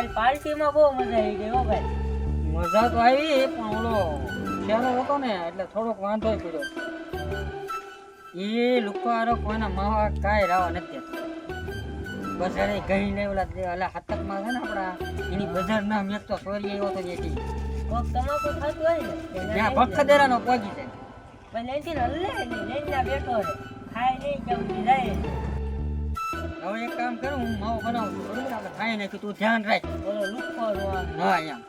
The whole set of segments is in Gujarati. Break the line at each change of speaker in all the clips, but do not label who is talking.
કાલ પાર્ટીમાં બહુ મજા આવી ગઈ હો ભાઈ.
મજા તો આવી પણ ઓલો શેરો હતો ને એટલે થોડોક વાંધો પડ્યો. એ લુકવારો કોઈના માવા કાંઈ રાવા નથી દેતો. બજારે ગઈ ને ઓલા હતકમાં છે ને આપણા એની બજાર ના મેં તો સોરી આવ્યો તો જેથી
કોક તમાકુ ખાતું હોય ને
ત્યાં ભખદેરાનો પહોંચી જાય.
પણ એથી હલ્લે નહીં લઈને બેઠો રહે ખાય નહીં કેમ જાય.
હવે એક કામ કરું હું માવો બનાવું છું બરોબર આપણે ખાઈ નાખ્યું તું ધ્યાન રાખ.
બોલો લુખો
હા અહીંયા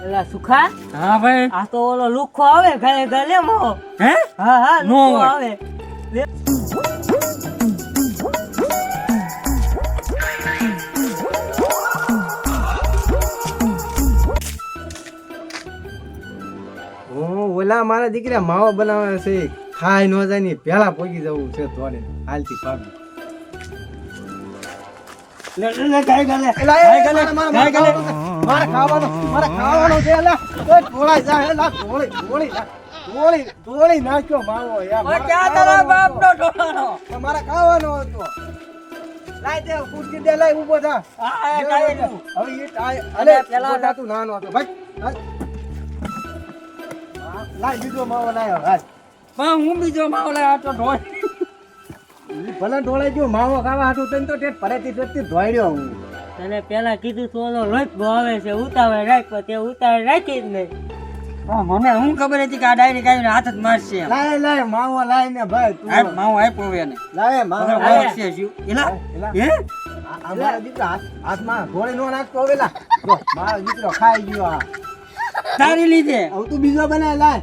એલા સુખા
હા ભાઈ
આ તો ઓલો લુખો આવે ગલે ગલે મો
હે
હા હા
નો
લુખો
હોય.
આવે
ઓલા મારા દીકરા માવો બનાવે છે ખાઈ ન જાય ને પેલા પોગી જવું છે તોડે હાલતી ભાગી મારે ખાવાનો છે એલા ઢોળાઈ જાય એલા ઢોળી નાખ્યો માવો યાર
ક્યાં તારા બાપનો ઢોળાનો
મારે ખાવાનો હતો લાય દે કુર્સી દે લાય ઊભો થા
હા કાઈ નહીં
હવે એ અરે પેલા તા તું નાનો હતો ભાઈ લાય બીજો માવો લાયો હાલ
પણ હું બીજો માવો લાવ્યો તો ઢોળ
ભલે ઢોળાઈ ગયો માવો ખાવા હાટું તને તો ટેટ પરેથી ટોટથી ધોઈડ્યો હું
તને પેલા કીધું તો ઓલો લોટ આવે છે ઉતાવળ રાખ પણ તે ઉતાવળ રાખી જ નહીં.
મને હું ખબર હતી કે આ ડાયરેક્ટ આવીને હાથ જ મારશે એમ.
લાય લાય માવો લાય ને ભાઈ તું
આ માવો આપ્યો હવે એને
લાય માવો
હવે
લાય
છે શું એલા
એલા.
હે
અમારા દીકરા હાથમાં ધોળી નો નાખતો હવે લા જો મારો દીકરો ખાઈ ગયો આ
તારી લીધે
હવે તું બીજો બનાય લાય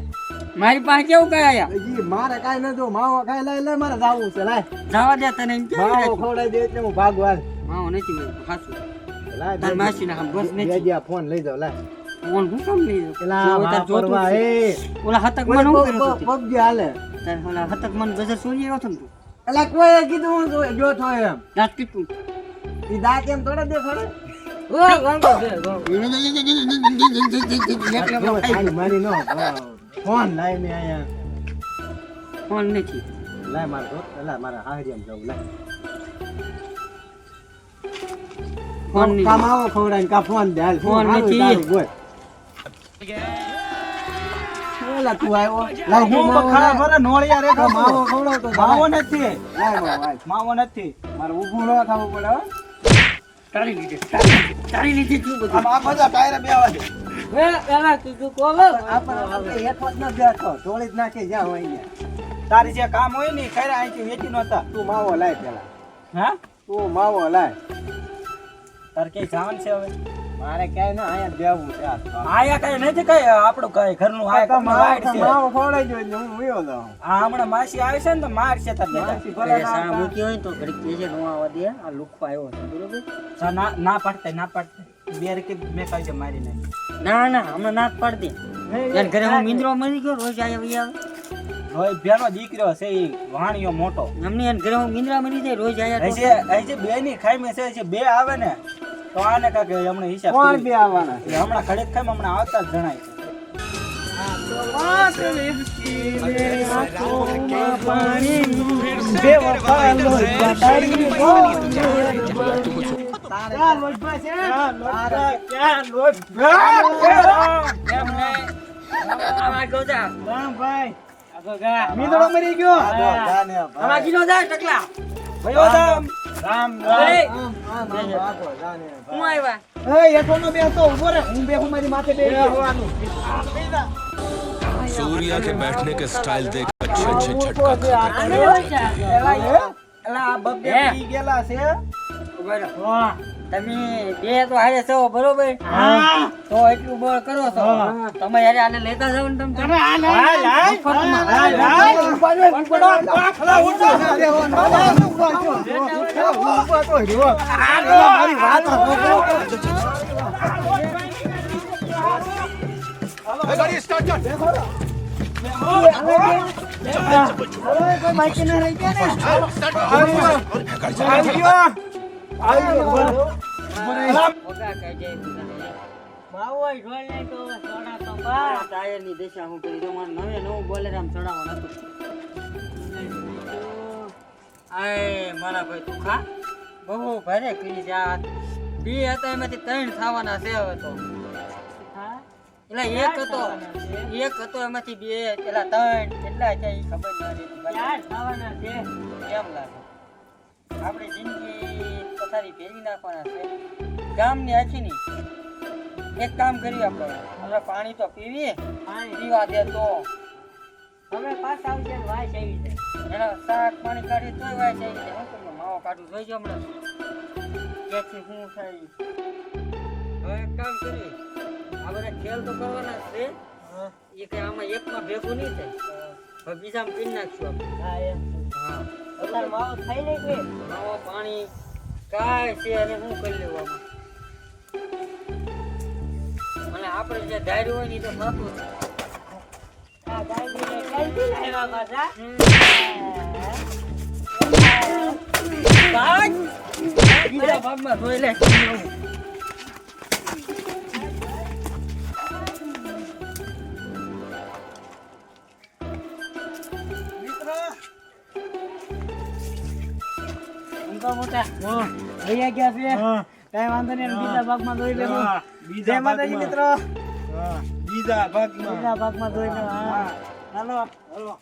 મારી પાસે કેવું કઈ આયા
હજી મારે કાઈ ન જો માવો કાઈ લાય લાય મારે જાવું છે લાય
જવા દે તને એમ કેવું
માવો
રાખ્યું?
ખવડાવી દે એટલે હું ભાગું હાલ
માવો નથી મળ્યો ખાસું
લાય
તાર માસીને આમ બસ નથી.
બેડિયા ફોન લઈ જાવ લાય
ફોન હું કામ લઈ જાઉં?
એલા
જો તાર જોતું
વાપરવા
છે.
એ
ઓલા હતકમાં હું કર્યો હતો?
પગ હાલે
તાર ઓલા હતકમાં બજાર સોરી આવ્યો હતો ને તું
એલા કોઈ કીધું હું જો છો એમ
રાત કીધું
ઈ દાંત એમ થોડા દેખાડે ખાલી મારી નો ફોન લાય ને આયા
ફોન નથી
લાય માર દોસ્ત એલા મારા હાહરિયામ જાવ લાય
ફોન નહીં.
કા માવો ખવડાવીને કા ફોન દે હાલ
ફોન
હારું
નથી.
તારું બોલ ઓલા તું આવ્યો લાય હું માવો લાય.
નોળિયા રે
માવો ખવડાવતો હતો.
માવો નથી
લાય માવો લાય.
માવો નથી
મારે ઊભું ન થવું પડે હો.
તારી લીધે તારી લીધે શું બધું
આમ આ બધા ટાયરે બેવા દે
પેલા કીધું કોલો
આપણે હેઠો જ ન બેઠો ઢોળી જ નાખી જા હોય ને
તારી જે કામ હોય ને ખરે અહીંથી વેચી નહોતા
તું માવો લાય પેલા
હા
તું માવો લાય
તાર કઈ જવાનું છે હવે
મારે ક્યાંય ના અહીંયા બેવું છે આ
આયા કઈ નથી કઈ આપણું કઈ ઘરનું આયા કઈ વાડ છે
માવો ખવડાવી દો એટલે હું વયો જાઉં
આ હમણાં માસી આવે છે ને તો મારશે તાર બેટા
માસી ભલે
અરે
ના
સા
આવતા.
મૂકી હોય ને તો ઘડીક કેજે નો આવવા દે આ લુખો આવ્યો છે બરોબર
સા ના પાડતા બે કે મેં કઈ મારી નહીં
ના ના હમણાં ના જ પાડી દે એને ઘરે હું મિંદ્રો મરી ગયો રોજ આયા વઈ આવે
રોય બેનો દીકરો છે ઈ વાણિયો મોટો
અમને એને ઘરે હું મિંદ્રા મરી જાય રોજ આયા
હજી બે ની ખાઈ મેં છે બે આવે ને તો આને કાકે હમણાં હિસાબ
કોણ
કરી.
બે આવવાના
એટલે હમણાં ઘડીક ખાઈ હમણાં આવતા જ જણાય છે
એમ નહીં આમાં ગોજા
મીંદડો મરી ગયો
આમાં કિલો જા ટકલા
ભયો દામ
રામ
અરે,
રામ ભાગો જાને
હું આવ્યા
એ એઠો નો બેસો ઉભો રે હું બેહું મારી માથે બેહી જવાનું
सूर्य के बैठने के स्टाइल देख अच्छे अच्छे झटका खाते
એલા આ બબ્બે
હે?
પી ગયેલા છે
ઉભા રહો. તમે બે તો હારે છો બરોબર તો એટલું બળ કરો છો તમે યાર આને લેતા જાવ ને તમે
गाड़ी स्टार्ट कर
ઓગા કહી જાય બધાને.
બાવો ઢોળ નહીં તો હવે સોડા તો બા
ટાયરની દિશા હું કરી દઉં મારે નવે નવું બોલેરામ ચડાવવાનું હતું. આય મારા ભાઈ તું ખા બહુ ભારે કરી છે આ. બે હતા એમાંથી 3 થવાના છે હવે તો.
હા
એટલે એક હતો એમાંથી 2 પેલા 3 કેટલા છે ઈ ખબર ન રહેતી ભાઈ.
ક્યાં થવાના છે
કેમ લાગે આપણી જિંદગી પથારી ફેરવી નાખવાના છે ગામની આખી ની. એક કામ કરીએ આપણે પાણી તો પીવીએ
પાણી
પીવા દે તો
હવે પાછા આવશે ને વાસ આવી જાય
એના શાક પાણી કાઢી તોય વાય છે શું કરીએ માવો કાઢું જોઈજો હમણાં ક્યાંથી શું થાય. હવે એક કામ કરીએ આ બધા ખેલ તો કરવાના જ છે એ કઈ આમાં એકમાં ભેગું નહીં થાય હવે બીજામાં પી નાખશું આપણે.
હા એમ
હા
અત્યારે માવો થઈ નહીં કે
માવો પાણી કાંઈ છે અને શું કરી લેવું આમાં. અને આપણે જે ધાર્યું હોય ને ઈ તો થતું જ.
આ ગાડીને ક્યાંથી લાવ્યા પાછા
બીજા ભાગમાં જોઈ લે
મોટા ભૈયા ગયા છે કઈ વાંધો નહીં બીજા ભાગમાં જોઈ લેવું જય માતાજી મિત્રો
બીજા ભાગમાં
બીજા ભાગમાં જોઈ લેવું હા હાલો
હાલો